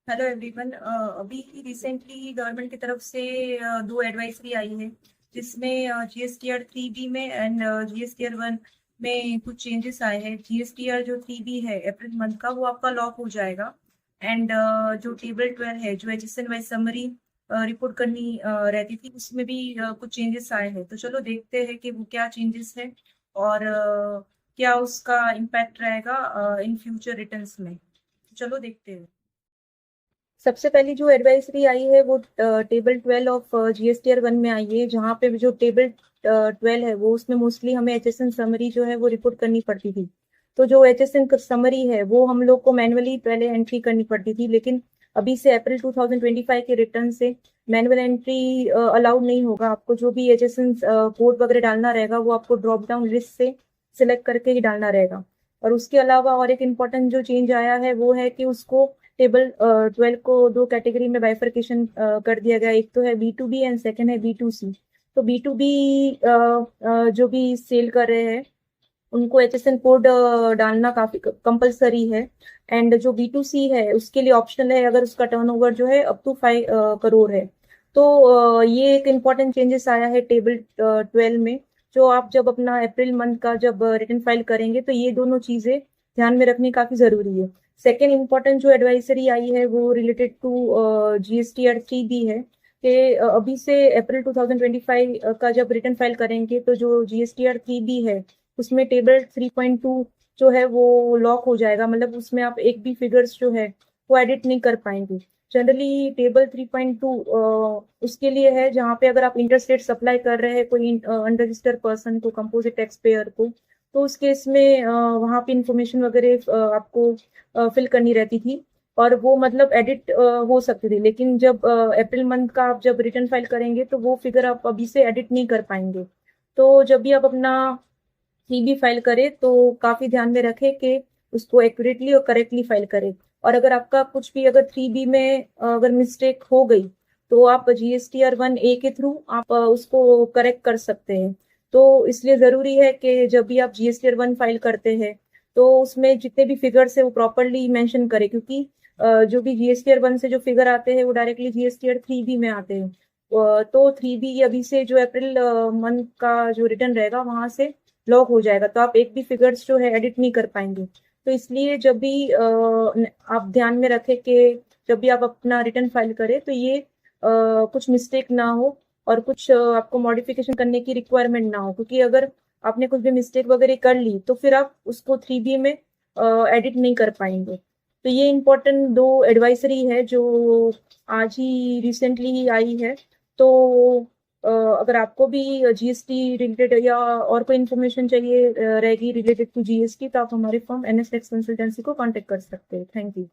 Hello everyone. अभी recently government की तरफ से दो एडवाइजरी आई है, जिसमें जीएसटीआर 3B में एंड जीएसटीआर 1 में कुछ चेंजेस आए हैं। जीएसटीआर जो 3B है अप्रैल मंथ का, वो आपका लॉक हो जाएगा। एंड जो टेबल 12 है, जो एचएसएन वाइज समरी रिपोर्ट करनी रहती थी, उसमें भी कुछ चेंजेस आए हैं। तो चलो देखते हैं कि वो क्या चेंजेस है और क्या उसका इम्पैक्ट रहेगा इन फ्यूचर रिटर्न्स में। चलो देखते हैं। सबसे पहली जो एडवाइजरी आई है वो टेबल 12 ऑफ जीएसटीआर 1 में आई है, जहाँ पे जो टेबल 12 है वो उसमें मोस्टली हमें एचएसएन समरी जो है वो रिपोर्ट करनी पड़ती थी। तो जो एचएसएन समरी है वो हम लोग को मैनुअली पहले एंट्री करनी पड़ती थी, लेकिन अभी से अप्रैल 2025 के रिटर्न से मैनुअल एंट्री अलाउड नहीं होगा। आपको जो भी एचएसएन कोड वगैरह डालना रहेगा वो आपको ड्रॉप डाउन लिस्ट से सिलेक्ट करके ही डालना रहेगा। और उसके अलावा और एक इम्पोर्टेंट जो चेंज आया है वो है कि उसको टेबल 12 को दो कैटेगरी में बाइफर्केशन कर दिया गया। एक तो है B2B एंड सेकंड है B2C। तो B2B जो भी सेल कर रहे हैं उनको एचएसएन कोड डालना काफी कंपलसरी है। एंड जो B2C है उसके लिए ऑप्शनल है, अगर उसका टर्नओवर जो है अप टू 5 करोड़ है। तो ये एक इम्पॉर्टेंट चेंजेस आया है टेबल 12 में। जो आप जब अपना अप्रैल मंथ का जब रिटर्न फाइल करेंगे तो ये दोनों चीजें ध्यान में रखनी काफी जरूरी है। सेकेंड इम्पॉर्टेंट जो एडवाइजरी आई है वो रिलेटेड टू जीएसटीआर 3B है कि अभी से अप्रैल 2025 का जब रिटर्न फाइल करेंगे तो जो जीएसटीआर 3B है उसमें टेबल 3.2 जो है वो लॉक हो जाएगा। मतलब उसमें आप एक भी फिगर्स जो है वो एडिट नहीं कर पाएंगे। जनरली टेबल 3.2 उसके लिए है जहाँ पे अगर आप इंटरस्टेट सप्लाई कर रहे हैं कोई अनरजिस्टर्ड पर्सन को, कंपोजिट टैक्स पेयर को, तो उस केस में वहाँ पे इंफॉर्मेशन वगैरह आपको फिल करनी रहती थी और वो मतलब एडिट हो सकती थी। लेकिन जब अप्रैल मंथ का आप जब रिटर्न फाइल करेंगे तो वो फिगर आप अभी से एडिट नहीं कर पाएंगे। तो जब भी आप अपना 3B फाइल करें तो काफी ध्यान में रखें कि उसको एक्यूरेटली और करेक्टली फाइल करें। और अगर आपका कुछ भी अगर 3B में अगर मिस्टेक हो गई तो आप जीएसटीआर 1A के थ्रू आप उसको करेक्ट कर सकते हैं। तो इसलिए जरूरी है कि जब भी आप जीएसटीआर 1 फाइल करते हैं तो उसमें जितने भी फिगर्स है वो प्रॉपरली मेंशन करें, क्योंकि जो भी जीएसटीआर 1 से जो फिगर आते हैं वो डायरेक्टली जीएसटीआर 3B में आते हैं। तो 3B अभी से जो अप्रैल मंथ का जो रिटर्न रहेगा वहां से लॉक हो जाएगा, तो आप एक भी फिगर्स जो है एडिट नहीं कर पाएंगे। तो इसलिए जब भी आप ध्यान में रखें कि जब भी आप अपना रिटर्न फाइल करें तो ये कुछ मिस्टेक ना हो और कुछ आपको मॉडिफिकेशन करने की रिक्वायरमेंट ना हो, क्योंकि अगर आपने कुछ भी मिस्टेक वगैरह कर ली तो फिर आप उसको 3B में एडिट नहीं कर पाएंगे। तो ये इम्पोर्टेंट दो एडवाइजरी है जो आज ही रिसेंटली ही आई है। तो अगर आपको भी जीएसटी रिलेटेड या और कोई इन्फॉर्मेशन चाहिए रहेगी रिलेटेड टू जीएसटी तो आप हमारे फर्म NS टैक्स कंसल्टेंसी को कांटेक्ट कर सकते हैं। Thank you.